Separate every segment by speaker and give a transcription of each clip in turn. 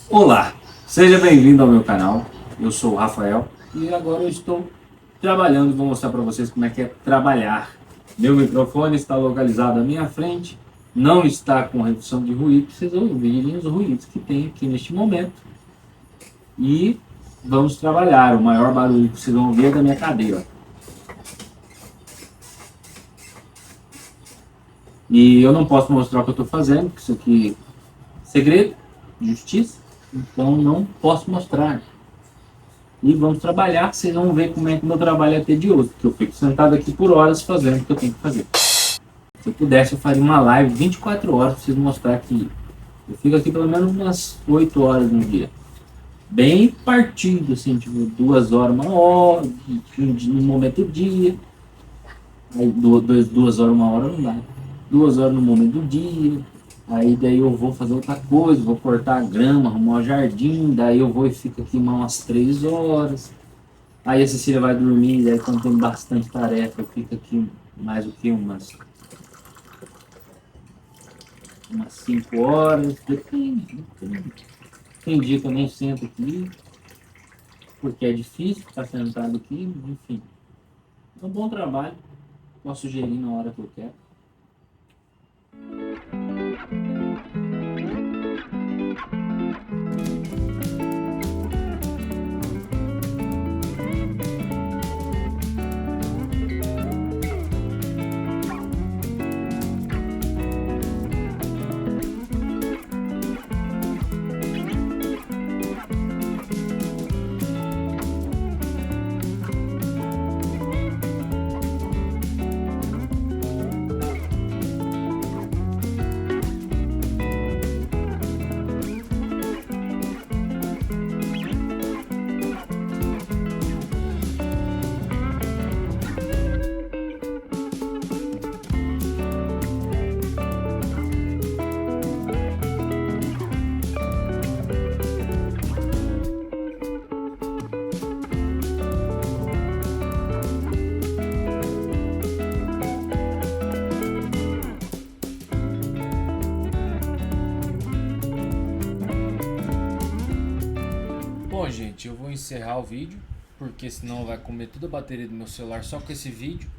Speaker 1: Olá, seja bem-vindo ao meu canal. Eu sou o Rafael e agora eu estou trabalhando e vou mostrar para vocês como é que é trabalhar. Meu microfone está localizado à minha frente, não está com redução de ruído, vocês ouvirem os ruídos que tem aqui neste momento. E vamos trabalhar. O maior barulho que vocês vão ouvir é da minha cadeira. E eu não posso mostrar o que eu estou fazendo, porque isso aqui é segredo, justiça, então não posso mostrar. E vamos trabalhar, vocês vão ver como é que o meu trabalho é tedioso, porque eu fico sentado aqui por horas fazendo o que eu tenho que fazer. Se eu pudesse, eu faria uma live 24 horas para vocês mostrar que eu fico aqui pelo menos umas 8 horas no dia. Bem partido, assim, tipo 2 horas, 1 hora, no momento do dia. Aí 2 horas, 1 hora não dá. 2 horas no momento do dia. Aí daí eu vou fazer outra coisa, vou cortar a grama, arrumar o jardim, daí eu vou e fico aqui umas 3 horas. Aí a Cecília vai dormir, daí quando tem bastante tarefa, eu fico aqui mais o que? Umas 5 horas, depende. Tem dia que eu nem sento aqui, porque é difícil ficar sentado aqui, enfim. É um bom trabalho, posso sugerir na hora que eu quero. Bom, gente, eu vou encerrar o vídeo, porque senão vai comer toda a bateria do meu celular só com esse vídeo.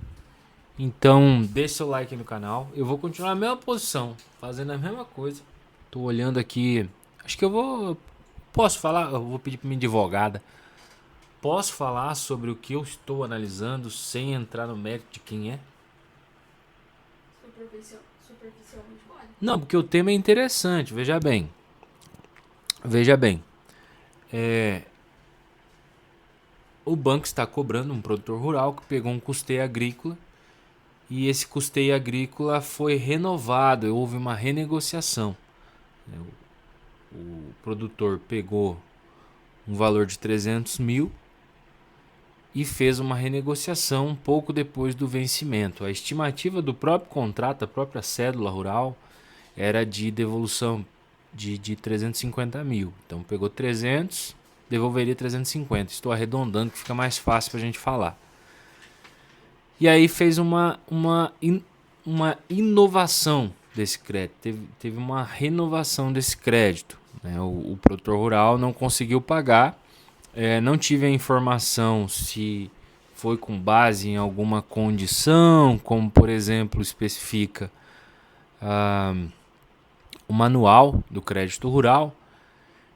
Speaker 1: Então, deixe seu like no canal. Eu vou continuar na mesma posição, fazendo a mesma coisa. Tô olhando aqui. Acho que eu vou. Posso falar? Eu vou pedir para minha advogada. Posso falar sobre o que eu estou analisando sem entrar no mérito de quem é?
Speaker 2: Superficialmente pode.
Speaker 1: Não, porque o tema é interessante. Veja bem. Veja bem. O banco está cobrando um produtor rural que pegou um custeio agrícola e esse custeio agrícola foi renovado, houve uma renegociação. O produtor pegou um valor de 300 mil e fez uma renegociação um pouco depois do vencimento. A estimativa do próprio contrato, a própria cédula rural, era de devolução de 350 mil. Então pegou 300, devolveria 350. Estou arredondando que fica mais fácil para a gente falar. E aí fez uma inovação desse crédito, teve uma renovação desse crédito. Né? O produtor rural não conseguiu pagar, não tive a informação se foi com base em alguma condição, como por exemplo especifica o manual do crédito rural,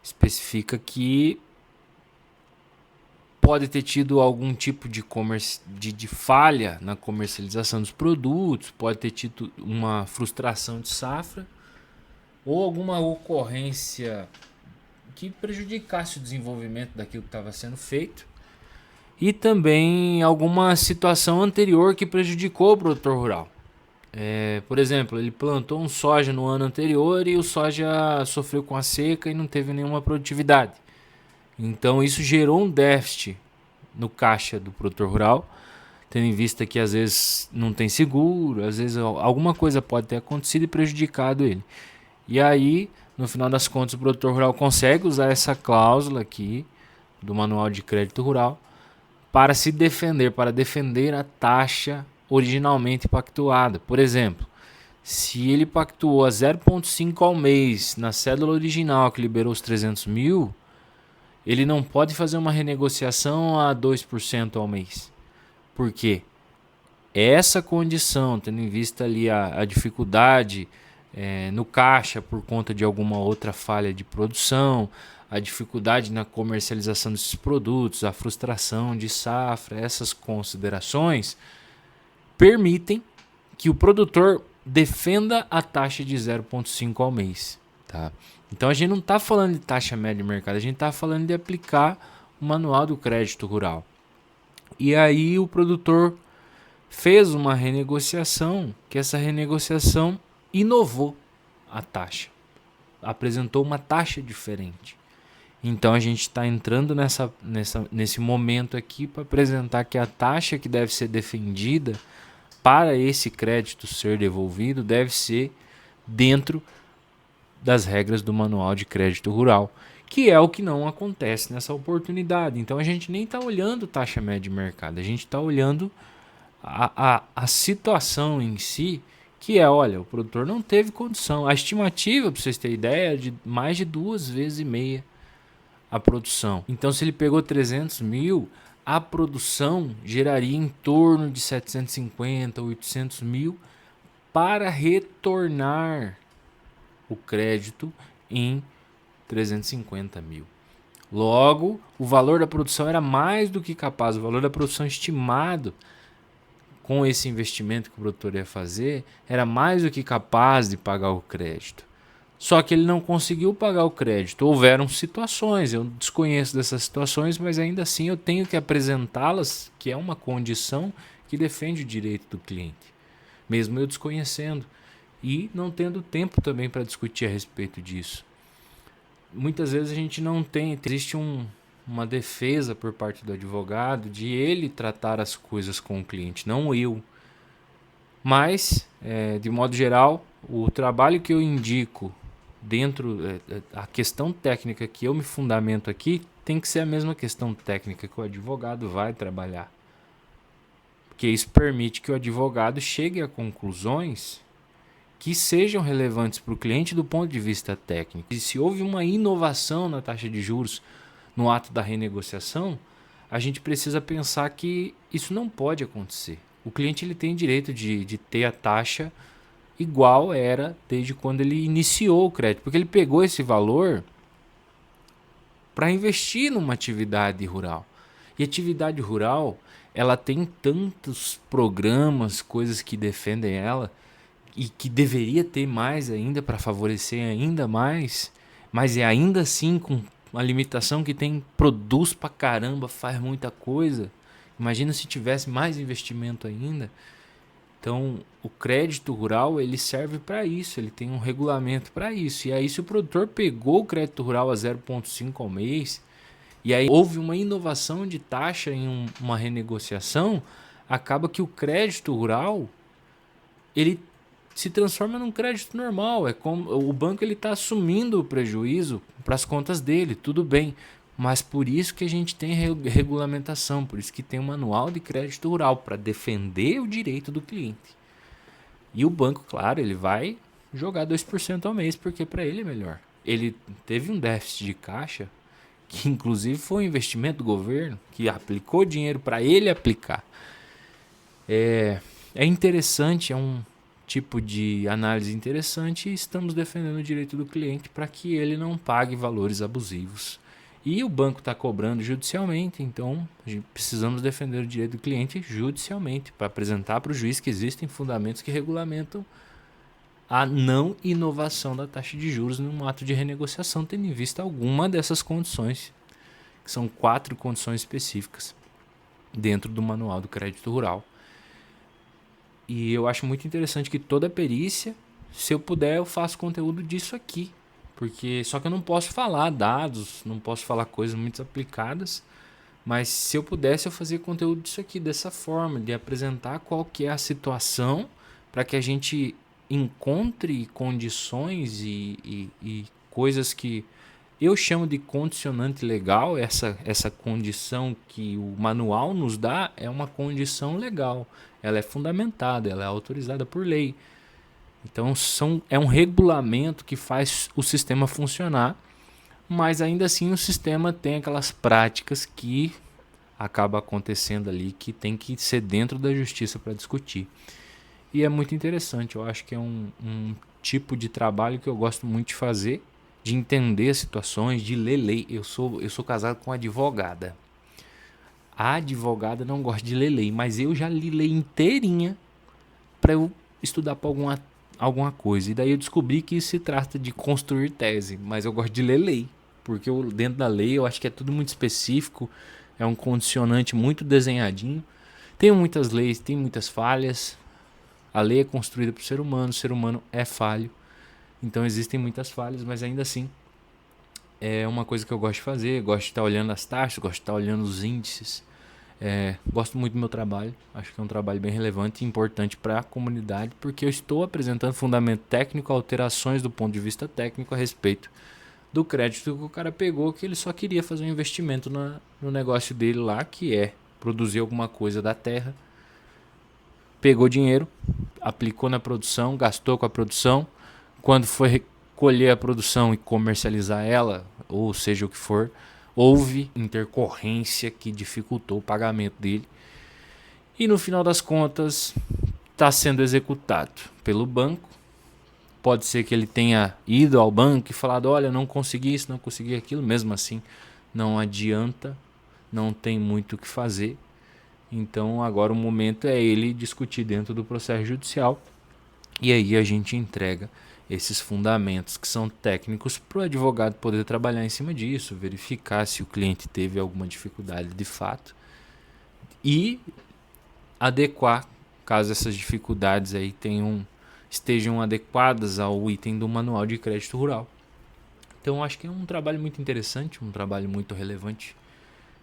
Speaker 1: especifica que pode ter tido algum tipo de falha na comercialização dos produtos, pode ter tido uma frustração de safra ou alguma ocorrência que prejudicasse o desenvolvimento daquilo que estava sendo feito e também alguma situação anterior que prejudicou o produtor rural. Por exemplo, ele plantou um soja no ano anterior e o soja sofreu com a seca e não teve nenhuma produtividade. Então isso gerou um déficit no caixa do produtor rural, tendo em vista que às vezes não tem seguro, às vezes alguma coisa pode ter acontecido e prejudicado ele. E aí, no final das contas, o produtor rural consegue usar essa cláusula aqui do Manual de Crédito Rural para se defender, para defender a taxa originalmente pactuada. Por exemplo, Se ele pactuou a 0,5 ao mês na cédula original que liberou os 300 mil, ele não pode fazer uma renegociação a 2% ao mês. Por quê? Essa condição, tendo em vista ali a dificuldade no caixa por conta de alguma outra falha de produção, a dificuldade na comercialização desses produtos, a frustração de safra, essas considerações permitem que o produtor defenda a taxa de 0,5 ao mês. Tá? Então a gente não está falando de taxa média de mercado, a gente está falando de aplicar o manual do crédito rural. E aí o produtor fez uma renegociação, que essa renegociação inovou a taxa, apresentou uma taxa diferente. Então a gente está entrando nesse momento aqui para apresentar que a taxa que deve ser defendida para esse crédito ser devolvido deve ser dentro das regras do Manual de Crédito Rural, que é o que não acontece nessa oportunidade. Então a gente nem está olhando taxa média de mercado, a gente está olhando a situação em si, que é, olha, o produtor não teve condição. A estimativa, para vocês terem ideia, é de mais de 2,5 vezes a produção. Então, se ele pegou 300 mil, a produção geraria em torno de 750, 800 mil para retornar o crédito em 350 mil. Logo, o valor da produção era mais do que capaz, o valor da produção estimado com esse investimento que o produtor ia fazer, era mais do que capaz de pagar o crédito. Só que ele não conseguiu pagar o crédito. Houveram situações, eu desconheço dessas situações, mas ainda assim eu tenho que apresentá-las, que é uma condição que defende o direito do cliente, mesmo eu desconhecendo e não tendo tempo também para discutir a respeito disso. Muitas vezes a gente não tem, existe uma defesa por parte do advogado de ele tratar as coisas com o cliente, não eu. Mas, de modo geral, o trabalho que eu indico dentro, a questão técnica que eu me fundamento aqui, tem que ser a mesma questão técnica que o advogado vai trabalhar. Porque isso permite que o advogado chegue a conclusões que sejam relevantes para o cliente do ponto de vista técnico. E se houve uma inovação na taxa de juros no ato da renegociação, a gente precisa pensar que isso não pode acontecer. O cliente ele tem direito de ter a taxa igual era desde quando ele iniciou o crédito, porque ele pegou esse valor para investir numa atividade rural. E atividade rural, ela tem tantos programas, coisas que defendem ela, e que deveria ter mais ainda para favorecer ainda mais, mas é ainda assim com uma limitação que tem, produz pra caramba, faz muita coisa. Imagina se tivesse mais investimento ainda. Então, o crédito rural, ele serve para isso, ele tem um regulamento para isso. E aí, se o produtor pegou o crédito rural a 0,5 ao mês, e aí houve uma inovação de taxa em uma renegociação, acaba que o crédito rural, ele se transforma num crédito normal. É como o banco ele está assumindo o prejuízo para as contas dele, tudo bem. Mas por isso que a gente tem regulamentação, por isso que tem um manual de crédito rural para defender o direito do cliente. E o banco, claro, ele vai jogar 2% ao mês, porque para ele é melhor. Ele teve um déficit de caixa, que inclusive foi um investimento do governo, que aplicou dinheiro para ele aplicar. É interessante, é um tipo de análise interessante, e estamos defendendo o direito do cliente para que ele não pague valores abusivos. E o banco está cobrando judicialmente, então precisamos defender o direito do cliente judicialmente, para apresentar para o juiz que existem fundamentos que regulamentam a não inovação da taxa de juros num ato de renegociação, tendo em vista alguma dessas condições, que são 4 condições específicas dentro do Manual do Crédito Rural. E eu acho muito interessante que toda perícia, se eu puder, eu faço conteúdo disso aqui. Porque só que eu não posso falar dados, não posso falar coisas muito aplicadas, mas se eu pudesse eu fazia conteúdo disso aqui, dessa forma, de apresentar qual que é a situação para que a gente encontre condições e coisas que eu chamo de condicionante legal. Essa condição que o manual nos dá é uma condição legal, ela é fundamentada, ela é autorizada por lei. Então é um regulamento que faz o sistema funcionar, mas ainda assim o sistema tem aquelas práticas que acaba acontecendo ali que tem que ser dentro da justiça para discutir. E é muito interessante, eu acho que é um tipo de trabalho que eu gosto muito de fazer, de entender as situações, de ler lei. Eu sou casado com uma advogada. A advogada não gosta de ler lei, mas eu já li lei inteirinha para eu estudar para alguma coisa. E daí eu descobri que isso se trata de construir tese, mas eu gosto de ler lei, porque dentro da lei eu acho que é tudo muito específico, é um condicionante muito desenhadinho. Tem muitas leis, tem muitas falhas. A lei é construída para o ser humano é falho. Então existem muitas falhas, mas ainda assim é uma coisa que eu gosto de fazer. Gosto de estar olhando as taxas, gosto de estar olhando os índices. Gosto muito do meu trabalho, acho que é um trabalho bem relevante e importante para a comunidade, porque eu estou apresentando fundamento técnico, alterações do ponto de vista técnico a respeito do crédito que o cara pegou, que ele só queria fazer um investimento no negócio dele lá, que é produzir alguma coisa da terra. Pegou dinheiro, aplicou na produção, gastou com a produção. Quando foi colher a produção e comercializar ela, ou seja o que for, houve intercorrência que dificultou o pagamento dele. E no final das contas, está sendo executado pelo banco. Pode ser que ele tenha ido ao banco e falado: olha, não consegui isso, não consegui aquilo. Mesmo assim, não adianta, não tem muito o que fazer. Então agora o momento é ele discutir dentro do processo judicial. E aí a gente entrega esses fundamentos que são técnicos para o advogado poder trabalhar em cima disso, verificar se o cliente teve alguma dificuldade de fato e adequar, caso essas dificuldades aí estejam adequadas ao item do manual de crédito rural. Então acho que é um trabalho muito interessante, um trabalho muito relevante,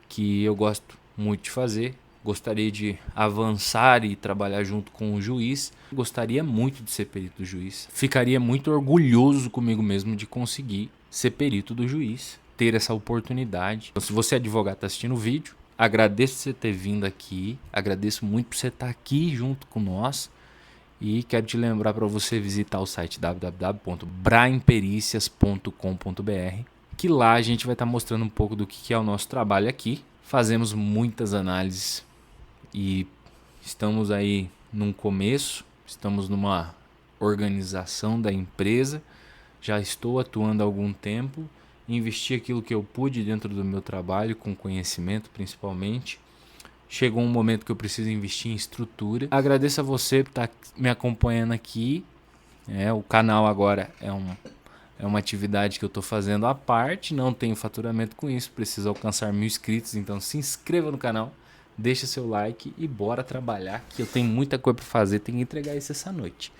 Speaker 1: que eu gosto muito de fazer. Gostaria de avançar e trabalhar junto com o juiz. Gostaria muito de ser perito do juiz. Ficaria muito orgulhoso comigo mesmo de conseguir ser perito do juiz, ter essa oportunidade. Então, se você é advogado e está assistindo o vídeo, agradeço por você ter vindo aqui. Agradeço muito por você estar aqui junto com nós. E quero te lembrar para você visitar o site www.braempericias.com.br, que lá a gente vai estar mostrando um pouco do que é o nosso trabalho aqui. Fazemos muitas análises e estamos aí num começo, estamos numa organização da empresa, já estou atuando há algum tempo, investi aquilo que eu pude dentro do meu trabalho, com conhecimento principalmente. Chegou um momento que eu preciso investir em estrutura. Agradeço a você por estar me acompanhando aqui. O canal agora é uma atividade que eu estou fazendo à parte, não tenho faturamento com isso, preciso alcançar 1000 inscritos, então se inscreva no canal, deixa seu like e bora trabalhar, que eu tenho muita coisa para fazer, tenho que entregar isso essa noite.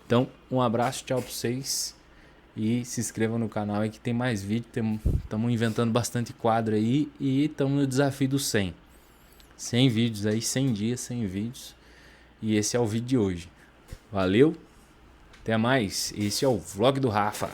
Speaker 1: Então, um abraço, tchau para vocês e se inscreva no canal aí que tem mais vídeo, estamos inventando bastante quadro aí e estamos no desafio dos 100. 100 vídeos aí, 100 dias, 100 vídeos, e esse é o vídeo de hoje. Valeu, até mais, esse é o Vlog do Rafa.